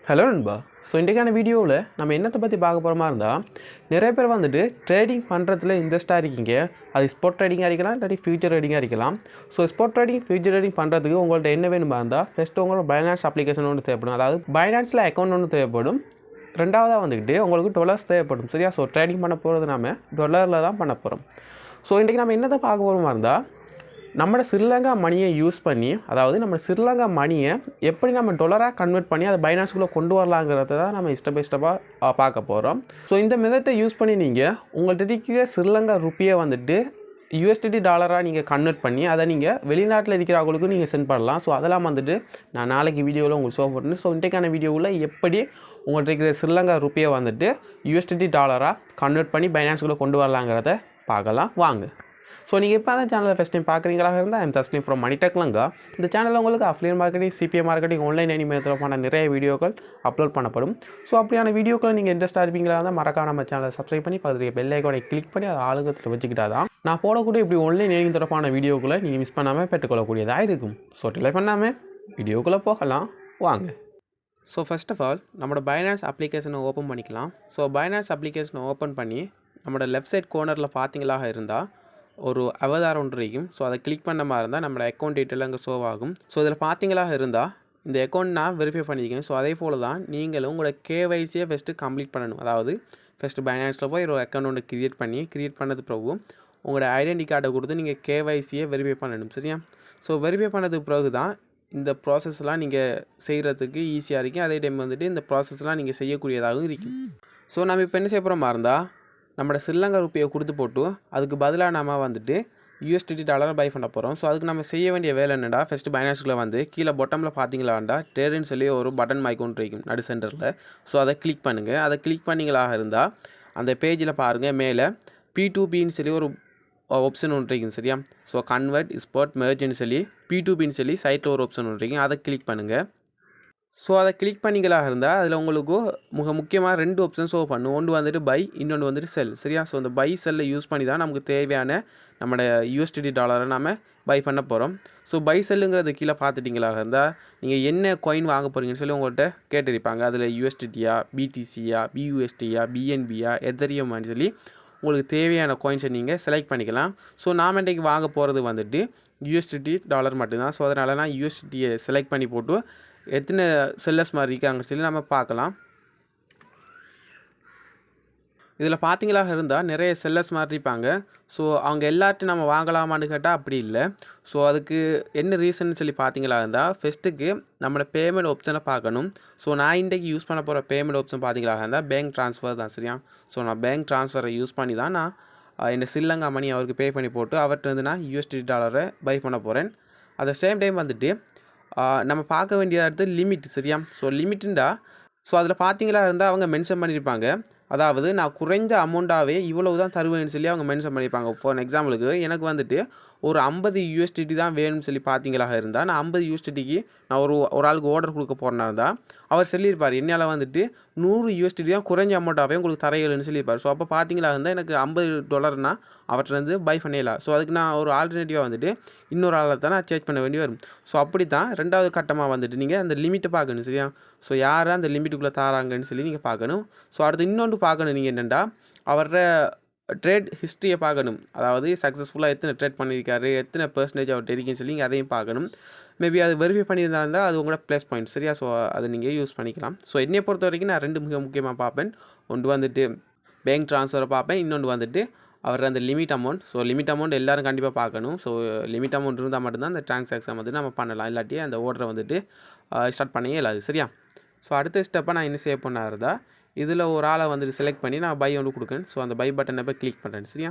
Hello நண்பா. So இன்றைக்கான வீடியோவில் நம்ம என்னத்தை பற்றி பார்க்க போகிற மாதிரி இருந்தால், நிறைய பேர் வந்துட்டு ட்ரேடிங் பண்ணுறதுல இன்ட்ரெஸ்ட்டாக இருக்கீங்க. அது ஸ்பாட் ட்ரேடிங்காக இருக்கலாம், இல்லாட்டி ஃபியூச்சர் ட்ரேடிங்காக இருக்கலாம். So spot trading, future trading பண்ணுறதுக்கு உங்கள்கிட்ட என்ன வேணுமா இருந்தால், ஃபஸ்ட்டு உங்களோட பைனான்ஸ் அப்ளிகேஷன் ஒன்று தேவைப்படும். அதாவது பைனான்ஸில் அக்கௌண்ட் ஒன்று தேவைப்படும். ரெண்டாவதாக வந்துக்கிட்டு உங்களுக்கு டாலர்ஸ் தேவைப்படும். சரியா? ஸோ ட்ரேடிங் பண்ண போகிறது நம்ம டாலரில் தான் பண்ண போகிறோம். ஸோ இன்றைக்கி நம்ம என்னத்தை பார்க்க போகிற மாதிரி இருந்தால், நம்ம ஸ்ரீலங்கா மணியை யூஸ் பண்ணி, அதாவது நம்ம ஸ்ரீலங்கா மணியை எப்படி நம்ம டாலராக கன்வெர்ட் பண்ணி அதை பைனான்ஸ்குள்ளே கொண்டு வரலாங்கிறத தான் நம்ம ஸ்டெப் பை ஸ்டெப்பாக பார்க்க போகிறோம். ஸோ இந்த மெத்தடை யூஸ் பண்ணி நீங்கள் உங்கள்கிட்ட இருக்கிற ஸ்ரீலங்கா ருப்பியை வந்துட்டு USDT டாலராக நீங்கள் கன்வெர்ட் பண்ணி அதை நீங்கள் வெளிநாட்டில் இருக்கிறவங்களுக்கு நீங்கள் சென்ட் பண்ணலாம். ஸோ அதெல்லாம் வந்துட்டு நான் நாளைக்கு வீடியோவில் உங்களுக்கு ஷோ பண்ணுறேன். ஸோ இன்றைக்கான வீடியோவில் எப்படி உங்கள்கிட்ட இருக்கிற ஸ்ரீலங்கா ருப்பியை வந்துட்டு USDT டாலராக கன்வெர்ட் பண்ணி பைனான்ஸ்குள்ளே கொண்டு வரலாங்கிறத பார்க்கலாம் வாங்க. ஸோ நீங்கள் இப்போ அந்த சேனலில் ஃபஸ்ட் டைம் பார்க்குறீங்களாக இருந்தால் I'm Tasleem from Tech Lanka. இந்த சேனலில் உங்களுக்கு அஃப்லியன் மார்க்கெட்டிங், சிபிஎம் மார்க்கெட்டிங், ஆன்லைன் எனிமே தொடர்பான நிறைய வீடியோக்கள் அப்லோட் பண்ணப்படும். ஸோ அப்படியான வீடியோக்களை நீங்கள் இன்ட்ரெஸ்ட்டாக இருப்பீங்களா இருந்தால் மறக்காம நம்ம சேனலை சப்ஸ்கிரைப் பண்ணி பக்கத்தில் பெல் ஐக்கானை கிளிக் பண்ணி அதை ஆளுங்கத்தில் வச்சுக்கிட்டா தான் நான் போடக்கூடிய இப்படி ஆன்லைன் எனிங் தொடர்பான வீடியோக்களை நீங்கள் மிஸ் பண்ணாமல் பெற்றுக்கொள்ளக்கூடியதாக இருக்கும். ஸோ டிலே பண்ணாமல் வீடியோக்குள்ளே போகலாம் வாங்க. ஸோ ஃபர்ஸ்ட் ஆஃப் ஆல் நம்மளோட பைனான்ஸ் அப்ளிகேஷனை ஓப்பன் பண்ணிக்கலாம். ஸோ பைனான்ஸ் அப்ளிகேஷனை ஓப்பன் பண்ணி நம்மளோட லெஃப்ட் சைட் கோர்னரில் பார்த்தீங்களாக இருந்தால் ஒரு அவதாரம் ஒன்று இருக்கும். ஸோ அதை கிளிக் பண்ண மாதிரி இருந்தால் நம்மளோட அக்கௌண்ட் டீட்டெயில் அங்கே ஷோ ஆகும். ஸோ இதில் பார்த்தீங்களாக இருந்தால் இந்த அக்கௌண்ட் நான் வெரிஃபை பண்ணியிருக்கேன். ஸோ அதே போல் தான் நீங்களும் உங்களோட கேவைசியை ஃபஸ்ட்டு கம்ப்ளீட் பண்ணணும். அதாவது ஃபஸ்ட்டு பைனான்ஸில் போய் ஒரு அக்கௌண்ட் ஒன்று கிரியேட் பண்ணது பிறகு உங்களோட ஐடென்டி கார்டை கொடுத்து நீங்கள் கேவைசியை வெரிஃபை பண்ணணும். சரியா? ஸோ வெரிஃபை பண்ணதுக்கு பிறகு தான் இந்த ப்ராசஸ்லாம் நீங்கள் செய்கிறதுக்கு ஈஸியாக இருக்கும். அதே டைம் வந்துட்டு இந்த ப்ராசஸ்லாம் நீங்கள் செய்யக்கூடியதாகவும் இருக்கும். ஸோ நம்ம இப்போ என்ன செய்ய போகிற மாதிரி இருந்தால் நம்மளோட ஸ்ரீலங்கா ருப்பியை கொடுத்து போட்டு அதுக்கு பதிலாக நம்ம வந்துட்டு USDT டாலரை பை பண்ண போகிறோம். ஸோ அதுக்கு நம்ம செய்ய வேண்டிய வேலை என்னடா, ஃபஸ்ட்டு பைனான்ஸுக்குள்ளே வந்து கீழே பொட்டமில் பார்த்தீங்களாண்டா ட்ரேடுன்னு சொல்லி ஒரு பட்டன் மைக்கோன் இருக்கும் நடு சென்டரில். ஸோ அதை கிளிக் பண்ணுங்கள். அதை கிளிக் பண்ணிங்களாக இருந்தால் அந்த பேஜில் பாருங்கள் மேலே p2pன்னு சொல்லி ஒரு ஆப்ஷன் ஒன்று இருக்கும். சரியா? ஸோ கன்வெர்ட், ஸ்பாட், மெர்ஜ்னு சொல்லி p2pன்னு சொல்லி சைட்டில் ஒரு ஆப்ஷன் ஒன்று இருக்கும். அதை கிளிக் பண்ணுங்கள். ஸோ அதை கிளிக் பண்ணிங்களாக இருந்தால் அதில் உங்களுக்கு முக்கியமாக 2 ஆப்ஷன் ஷோ பண்ணும். ஒன்று வந்துட்டு பை, இன்னொன்று வந்துட்டு செல். சரியா? ஸோ அந்த பை செல்லை யூஸ் பண்ணி தான் நமக்கு தேவையான நம்மளோட USDT டாலரை நம்ம பை பண்ண போகிறோம். ஸோ பை செல்லுங்கிறது கீழே பார்த்துட்டிங்களாக இருந்தால் நீங்கள் என்ன காயின் வாங்க போகிறீங்கன்னு சொல்லி உங்கள்கிட்ட கேட்டிருப்பாங்க. அதில் USDTயா, BTCயா, BUSDயா, BNBயா, எதரியமான்னு சொல்லி உங்களுக்கு தேவையான காயின்ஸை நீங்கள் செலக்ட் பண்ணிக்கலாம். ஸோ நாம் இன்றைக்கு வாங்க போகிறது வந்துட்டு USDT டாலர் மட்டும்தான். ஸோ அதனால் நான் USDTயை செலக்ட் பண்ணி போட்டு எத்தனை செல்லர்ஸ் மாதிரி இருக்காங்கன்னு சொல்லி நம்ம பார்க்கலாம். இதில் பார்த்தீங்களாக இருந்தால் நிறைய செல்லர்ஸ் மாதிரி இருப்பாங்க. ஸோ அவங்க எல்லார்ட்டும் நம்ம வாங்கலாமான்னு கேட்டால் அப்படி இல்லை. ஸோ அதுக்கு என்ன ரீசன் சொல்லி பார்த்தீங்களா இருந்தால் ஃபஸ்ட்டுக்கு நம்மளோட பேமெண்ட் ஆப்ஷனை பார்க்கணும். ஸோ நான் இன்றைக்கு யூஸ் பண்ண போகிற பேமெண்ட் ஆப்ஷன் பார்த்தீங்களாக இருந்தால் பேங்க் ட்ரான்ஸ்ஃபர் தான். சரியா? ஸோ நான் பேங்க் ட்ரான்ஸ்ஃபரை யூஸ் பண்ணி தான் நான் இந்த ஸ்ரீலங்கா மணி அவருக்கு பே பண்ணி போட்டு அவர்கிட்ட வந்து நான் USDT டாலரை பை பண்ண போகிறேன். அட் த சேம் டைம் வந்துட்டு நம்ம பார்க்க வேண்டியதாக எடுத்து லிமிட். சரியா? ஸோ லிமிட்டுண்டா ஸோ அதில் பார்த்தீங்களா இருந்தால் அவங்க மென்ஷன் பண்ணியிருப்பாங்க. அதாவது நான் குறைஞ்ச அமௌண்ட்டாகவே இவ்வளவு தான் தருவேன்னு சொல்லி அவங்க மென்ஷன் பண்ணியிருப்பாங்க. ஃபார் எக்ஸாம்பிளுக்கு எனக்கு வந்துட்டு ஒரு 50 USDT தான் வேணும்னு சொல்லி பார்த்தீங்களாக இருந்தால் நான் 50 USDTக்கு நான் ஒரு ஆளுக்கு ஆர்டர் கொடுக்க போகிறேன்னா இருந்தால் அவர் சொல்லியிருப்பார் என்னால் வந்துட்டு 100 USDT தான் குறைஞ்ச அமௌண்ட்டாகவே உங்களுக்கு தரையில்னு சொல்லியிருப்பார். ஸோ அப்போ பார்த்தீங்களா இருந்தால் எனக்கு $50 அவர்கிட்ட பை பண்ணிடலாம். ஸோ அதுக்கு நான் ஒரு ஆல்டர்னேட்டிவாக வந்துட்டு இன்னொரு ஆளை தான் நான் சேஞ்ச் பண்ண வேண்டி வரும். ஸோ அப்படி தான் ரெண்டாவது கட்டமாக வந்துட்டு நீங்கள் அந்த லிமிட்டை பார்க்கணும். சரியா? ஸோ யாரை அந்த லிமிட்டுக்குள்ளே தாராங்கன்னு சொல்லி நீங்கள் பார்க்கணும். ஸோ அடுத்து இன்னொன்று பார்க்கணும் நீங்கள் என்னென்னா அவரோட ட்ரேட் ஹிஸ்ட்ரியை பார்க்கணும். அதாவது சக்ஸஸ்ஃபுல்லாக எத்தனை ட்ரேட் பண்ணியிருக்காரு, எத்தனை பெர்சன்டேஜ் அவர் இருக்குன்னு சொல்லி நீங்கள் அதையும் பார்க்கணும். மேபி அது வெரிஃபை பண்ணியிருந்தா இருந்தால் அது உங்களோட ப்ளஸ் பாயிண்ட். சரியா? ஸோ அதை நீங்கள் யூஸ் பண்ணிக்கலாம். ஸோ என்னை பொறுத்த வரைக்கும் நான் 2 மிக முக்கியமாக பார்ப்பேன். ஒன்று வந்துட்டு பேங்க் ட்ரான்ஸ்ஃபரை பார்ப்பேன், இன்னொன்று வந்துட்டு அவர் அந்த limit amount. So limit amount எல்லோரும் கண்டிப்பாக பார்க்கணும். ஸோ லிமிட் அமௌண்ட் இருந்தால் மட்டும்தான் அந்த ட்ரான்சாக்ஷன் வந்துட்டு நம்ம பண்ணலாம். இல்லாட்டி அந்த ஆர்டரை வந்துட்டு ஸ்டார்ட் பண்ணவே இல்லாது. சரியா? ஸோ அடுத்த ஸ்டெப்பை நான் என்ன சேவ் பண்ண இருந்தால் இதில் ஒரு ஆளை வந்துட்டு செலக்ட் பண்ணி நான் பை ஒன்று கொடுக்கேன். ஸோ அந்த பை பட்டனை போய் கிளிக் பண்ணுறேன். சரியா?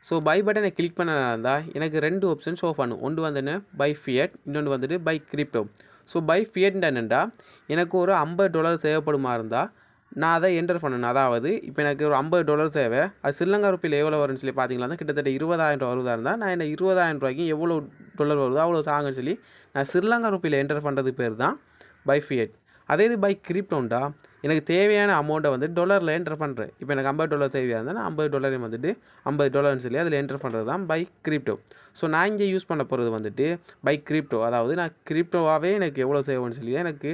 ஸோ பை பட்டனை கிளிக் பண்ண இருந்தால் எனக்கு 2 ஆப்ஷன் ஷோ பண்ணும். ஒன்று வந்துன்னு பை ஃபியட், இன்னொன்று வந்துட்டு by crypto. So by fiat என்னென்னா எனக்கு ஒரு $50 தேவைப்படுமா இருந்தால் நான் அதை என்டர் பண்ணணும். அதாவது இப்போ எனக்கு ஒரு $50 தேவை. அது ஸ்ரீலங்கா ருப்பியில் எவ்வளோ வரும்னு சொல்லி பார்த்தீங்களா கிட்டத்தட்ட 20,000 வருவதாக இருந்தால் நான் என்ன 20,000 ரூபாய்க்கு எவ்வளோ டாலர் வருதோ அவ்வளோ தாங்கன்னு சொல்லி நான் ஸ்ரீலங்கா ருப்பியில் என்டர் பண்ணுறது பேர் தான் பை ஃபியட். அதே இது பை கிரிப்டோண்டா எனக்கு தேவையான அமௌண்ட்டை வந்து டாலரில் என்டர் பண்ணுறேன். இப்போ எனக்கு $50 தேவையாக இருந்தால் நான் $50 வந்துட்டு $50 சொல்லி அதில் என்டர் பண்ணுறது தான் பை கிரிப்டோ. ஸோ நான் இங்கே யூஸ் பண்ண போகிறது வந்துட்டு பை கிரிப்டோ. அதாவது நான் கிரிப்டோவாகவே எனக்கு எவ்வளோ தேவைன்னு சொல்லி எனக்கு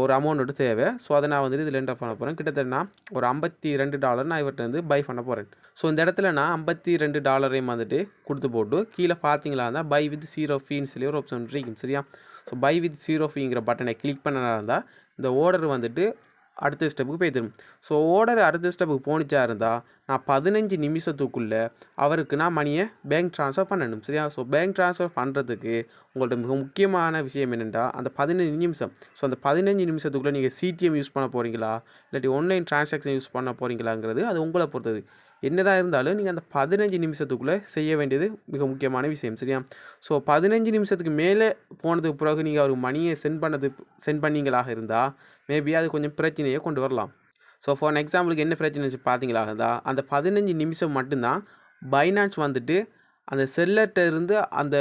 ஒரு அமௌண்ட் தேவை. ஸோ அதை நான் வந்துட்டு இதில் என்டர் பண்ண போகிறேன். கிட்டத்தட்ட நான் ஒரு $52 நான் இவர்கிட்ட வந்து பை பண்ண போகிறேன். ஸோ இந்த இடத்துல நான் $52 வந்துட்டு கொடுத்து போட்டு கீழே பார்த்தீங்களா இருந்தால் பை வித் 0 ஃபீன்னு சொல்லி ஒரு ஆப்ஷன் இருக்கும். சரியா? ஸோ பை வித் 0 ஃபீங்கிற பட்டனை கிளிக் பண்ணனா இருந்தால் இந்த ஆர்டர் வந்துட்டு அடுத்த ஸ்டெப்புக்கு போய்த்திரும். ஸோ ஆர்டர் அடுத்த ஸ்டெப்புக்கு போனிச்சா இருந்தால் நான் 15 நிமிஷத்துக்குள்ளே அவருக்கு நான் மணியை பேங்க் ட்ரான்ஸ்ஃபர் பண்ணணும். சரியா? ஸோ பேங்க் ட்ரான்ஸ்ஃபர் பண்ணுறதுக்கு உங்கள்கிட்ட மிக முக்கியமான விஷயம் என்னென்னா அந்த 15 நிமிஷம். ஸோ அந்த 15 நிமிஷத்துக்குள்ளே நீங்கள் சிடிஎம் யூஸ் பண்ண போகிறீங்களா இல்லாட்டி ஆன்லைன் ட்ரான்சாக்ஷன் யூஸ் பண்ண போகிறீங்களாங்கிறது அது உங்களை பொறுத்தது. என்னதான் இருந்தாலும் நீங்கள் அந்த 15 நிமிஷத்துக்குள்ளே செய்ய வேண்டியது மிக முக்கியமான விஷயம். சரியா? ஸோ 15 நிமிஷத்துக்கு மேலே போனதுக்கு பிறகு நீங்கள் அவருக்கு மணியை சென்ட் பண்ணீங்களாக இருந்தால் மேபி அது கொஞ்சம் பிரச்சனையை கொண்டு வரலாம். ஸோ ஃபார் எக்ஸாம்பிளுக்கு என்ன பிரச்சனை வச்சு பார்த்தீங்களாக இருந்தால் அந்த 15 நிமிஷம் மட்டும்தான் பைனான்ஸ் வந்துட்டு அந்த செல்லர்கிட்ட இருந்து அந்த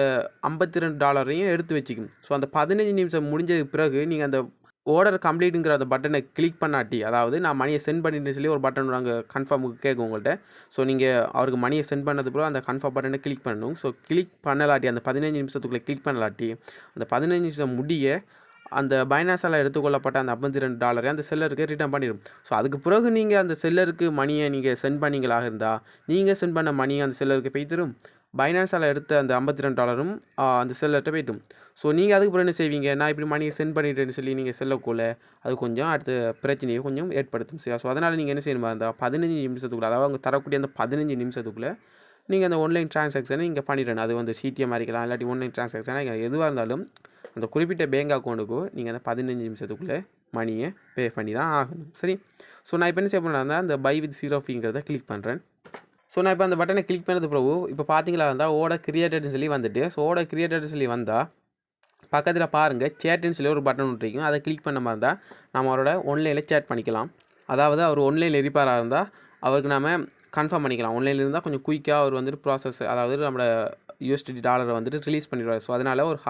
$52 எடுத்து வச்சுக்கும். ஸோ அந்த 15 நிமிஷம் முடிஞ்சதுக்கு பிறகு நீங்கள் அந்த ஆர்டர் கம்ப்ளீட்டுங்கிற அந்த பட்டனை கிளிக் பண்ணாட்டி, அதாவது நான் மணியை சென்ட் பண்ணிட்டேன்னு சொல்லி ஒரு பட்டன் நாங்கள் கன்ஃபார்முக்கு கேட்கும் உங்கள்கிட்ட. ஸோ நீங்கள் அவருக்கு மணியை சென்ட் பண்ணது பிறகு அந்த கன்ஃபார்ம் பட்டனை கிளிக் பண்ணணும். ஸோ கிளிக் பண்ணலாட்டி அந்த 15 நிமிஷத்துக்குள்ளே கிளிக் பண்ணலாட்டி அந்த 15 நிமிஷம் முடிய அந்த பைனான்ஸால் எடுத்துக்கொள்ளப்பட்ட அந்த $52 அந்த செல்லருக்கு ரிட்டர்ன் பண்ணிடும். ஸோ அதுக்கு பிறகு நீங்கள் அந்த செல்லருக்கு மணியை நீங்கள் சென்ட் பண்ணிங்களாக இருந்தால் நீங்கள் சென்ட் பண்ண மணியை அந்த செல்லருக்கு போய் தரும். பைனான்ஸால் எடுத்த அந்த $52 அந்த செல்லர்கிட்ட போய்ட்டும். ஸோ நீங்கள் அதுக்கு பிறகு என்ன செய்வீங்க, நான் இப்படி மணியை சென்ட் பண்ணிட்டேன்னு சொல்லி நீங்கள் செல்லக்குள்ள அது கொஞ்சம் அடுத்த பிரச்சனையை கொஞ்சம் ஏற்படுத்தும். சரியா? ஸோ அதனால் நீங்கள் என்ன செய்யணுமா அந்த 15 நிமிஷத்துக்குள்ளே, அதாவது அவங்க தரக்கூடிய அந்த 15 நிமிஷத்துக்குள்ளே நீங்கள் அந்த ஆன்லைன் ட்ரான்சாக்ஷனை நீங்கள் பண்ணிடணும். அது வந்து சிடிஎம் இருக்கலாம் இல்லாட்டி ஆன்லைன் ட்ரான்சாக்ஷனாக எதுவாக இருந்தாலும் அந்த குறிப்பிட்ட பேங்க் அக்கௌண்ட்டுக்கும் நீங்கள் அந்த 15 நிமிஷத்துக்குள்ளே மணியை பே பண்ணி தான் ஆகணும். சரி? ஸோ நான் இப்போ என்ன செய்ய போகிறேன்னா அந்த பை வித் 0 ஃபீங்கிறத கிளிக் பண்ணுறேன். ஸோ நான் இப்போ அந்த பட்டனை கிளிக் பண்ணது பிறகு இப்போ பார்த்தீங்களா இருந்தால் ஆர்டர் கிரியேட்டட்னு சொல்லி வந்துட்டு, ஸோ ஆர்டர் கிரியேட்டட்னு சொல்லி வந்தால் பக்கத்தில் பாருங்கள் சேட்டுன்னு சொல்லி ஒரு பட்டன் இருக்கும். அதை கிளிக் பண்ண மாதிரி இருந்தால் நம்ம அவரோட ஆன்லைனில் சேட் பண்ணிக்கலாம். அதாவது அவர் ஆன்லைனில் இருப்பாராக இருந்தால் அவருக்கு நம்ம கன்ஃபார்ம் பண்ணிக்கலாம். ஆன்லைனில் இருந்தால் கொஞ்சம் குயிக்காக அவர் வந்துட்டு ப்ராசஸ், அதாவது நம்மளோட USDT டாலரை வந்துட்டு ரிலீஸ் பண்ணிடுவார். ஸோ அதனால் ஒரு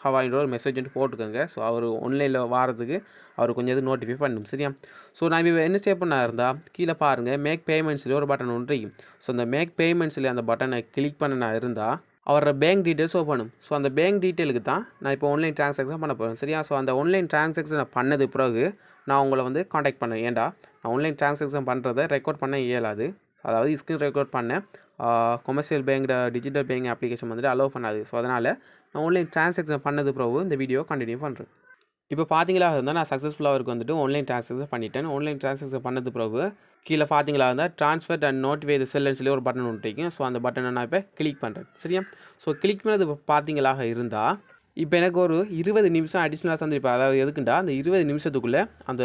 ஹவாயின்ற ஒரு மெசேஜ் வந்துட்டு போட்டுக்கோங்க. ஸோ அவர் ஆன்லைனில் வாரத்துக்கு அவர் கொஞ்சம் இது நோட்டிஃபை பண்ணணும். சரியா? ஸோ நான் இப்போ என்ன ஸ்டெப் பண்ணா இருந்தால் கீழே பாருங்கள் மேக் பேமெண்ட்ஸில் ஒரு பட்டன் ஒன்று இருக்கும். ஸோ அந்த மேக் பேமெண்ட்ஸில் அந்த பட்டனை கிளிக் பண்ண இருந்தால் அவரோட பேங்க் டீட்டெயில்ஸ் ஓப்பனும். ஸோ அந்த பேங்க் டீட்டெயிலுக்கு தான் நான் இப்போ ஆன்லைன் ட்ரான்சாக்ஷன் பண்ண போகிறேன். சரியா? ஸோ அந்த ஆன்லைன் ட்ரான்சாக்ஷனை பண்ணது பிறகு நான் உங்களை வந்து காண்டாக்ட் பண்ணேன். ஏன்டா நான் ஆன்லைன் ட்ரான்சாக்ஷன் பண்ணுறதை ரெக்கார்ட் பண்ண இயலாது. அதாவது ஸ்க்ரீன் ரெக்கார்ட் பண்ண commercial bank digital bank application வந்துட்டு அலோவ் பண்ணாது. ஸோ அதனால் நான் ஆன்லைன் ட்ரான்சாக்ஷன் பண்ணது பிறகு இந்த வீடியோ கண்டினியூ பண்ணுறேன். இப்போ பார்த்தீங்களா இருந்தால் நான் சக்ஸஸ்ஃபுல்லாக அவருக்கு வந்துட்டு ஆன்லைன் ட்ரான்சாக்ஷன் பண்ணிட்டேன். ஆன்லைன் ட்ரான்சாக்ஷன் பண்ணது பிறகு கீழே பார்த்தீங்களா இருந்தால் ட்ரான்ஸ்ஃபர் அண்ட் நோட்டிஃபை த செல்லர்னு சொல்லி ஒரு பட்டன் ஒன்று இருக்கும். ஸோ அந்த பட்டனை நான் இப்போ கிளிக் பண்ணுறேன். சரியா? ஸோ கிளிக் பண்ணது பார்த்தீங்களாக இருந்தால் இப்போ எனக்கு ஒரு 20 நிமிஷம் அடிஷ்னலாக தந்துருப்பேன். அதாவது எதுக்குண்டா அந்த 20 நிமிஷத்துக்குள்ளே அந்த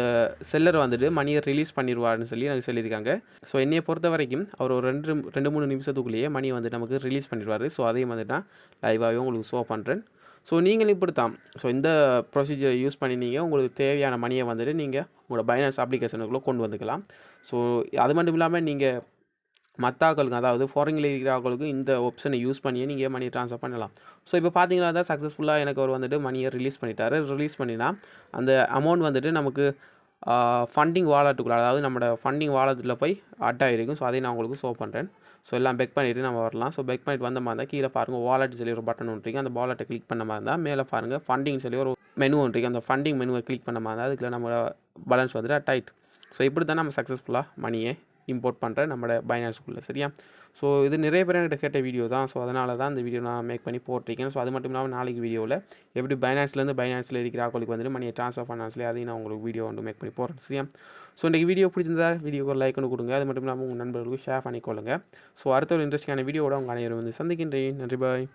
செல்லர் வந்துட்டு மணியை ரிலீஸ் பண்ணிடுவார்னு சொல்லி எனக்கு சொல்லியிருக்காங்க. ஸோ என்னையை பொறுத்த வரைக்கும் அவர் ஒரு 2-3 நிமிஷத்துக்குள்ளேயே மணி வந்து நமக்கு ரிலீஸ் பண்ணிடுவார். ஸோ அதையும் வந்துட்டு நான் லைவாகவே உங்களுக்கு ஷோ பண்ணுறேன். ஸோ நீங்களும் இப்படி தான் ஸோ இந்த ப்ரொசீஜரை யூஸ் பண்ணி நீங்கள் உங்களுக்கு தேவையான மணியை வந்துட்டு நீங்கள் உங்களோட பைனான்ஸ் அப்ளிகேஷனுக்குள்ளே கொண்டு வந்துக்கலாம். ஸோ அது மட்டும் இல்லாமல் நீங்கள் மற்ற ஆக்களுக்கு, அதாவது ஃபாரினில் இருக்கிற ஆக்களுக்கு இந்த ஆப்ஷனை யூஸ் பண்ணியே நீங்கள் மணி ட்ரான்ஸ்ஃபர் பண்ணலாம். ஸோ இப்போ பார்த்தீங்கன்னா தான் சக்ஸஸ்ஃபுல்லாக எனக்கு அவர் வந்துட்டு மணியை ரிலீஸ் பண்ணிட்டார். ரிலீஸ் பண்ணினா அந்த அமௌண்ட் வந்துட்டு நமக்கு ஃபண்டிங் வாலெட்டுக்குள்ள, அதாவது நம்மளோட ஃபண்டிங் வாலெட்டில் போய் அட் ஆகிருக்கும். ஸோ அதையும் நான் உங்களுக்கு ஷோ பண்ணுறேன். ஸோ எல்லாம் பெக் பண்ணிவிட்டு நம்ம வரலாம். ஸோ பெக் பண்ணிட்டு வந்த மாதிரி இருந்தால் கீழே பாருங்கள் வாலெட் சொல்லி ஒரு பட்டன் ஒன்று இருக்குது. அந்த வாலெட்டை கிளிக் பண்ண மாதிரி இருந்தால் மேலே பாருங்கள் ஃபண்டிங் சொல்லி ஒரு மெனு ஒன்று இருக்குது. அந்த ஃபண்டிங் மெனுவை கிளிக் பண்ண மாதிரி இருந்தால் அதுக்குள்ள நம்ம பேலன்ஸ் வந்துட்டு அட் ஆகிட்டு. ஸோ இப்படி தான் நம்ம சக்ஸஸ்ஃபுல்லாக மணியை இம்போர்ட் பண்ணுறேன் நம்மளோட பைனான்ஸுக்குள்ளே. சரியா? ஸோ இது நிறைய பேர் என்கிட்ட கேட்ட வீடியோ தான். ஸோ அதனால தான் இந்த வீடியோ நான் மேக் பண்ணி போட்டிருக்கேன். ஸோ அது மட்டும் இல்லாமல் நாளைக்கு வீடியோவில் எப்படி பைனான்ஸில் இருக்கிற ஆக்களுக்கு வந்துட்டு மணியை ட்ரான்ஸ்ஃபர் பண்ணான்ஸ்லேயே அதையும் நான் உங்களுக்கு வீடியோ வந்து மேக் பண்ணி போடுறேன். சரியா? ஸோ இன்றைக்கி வீடியோ பிடிச்சிருந்தா வீடியோக்கு ஒரு லைக் ஒன்று கொடுங்க. அது மட்டும் இல்லாமல் உங்கள் நண்பர்களுக்கு ஷேர் பண்ணிக்கொள்ளுங்க. ஸோ அடுத்த ஒரு இன்ட்ரெஸ்டிங்கான வீடியோட உங்கள் அனைவரும் வந்து சந்திக்கின்றேன். நன்றி, பாய்.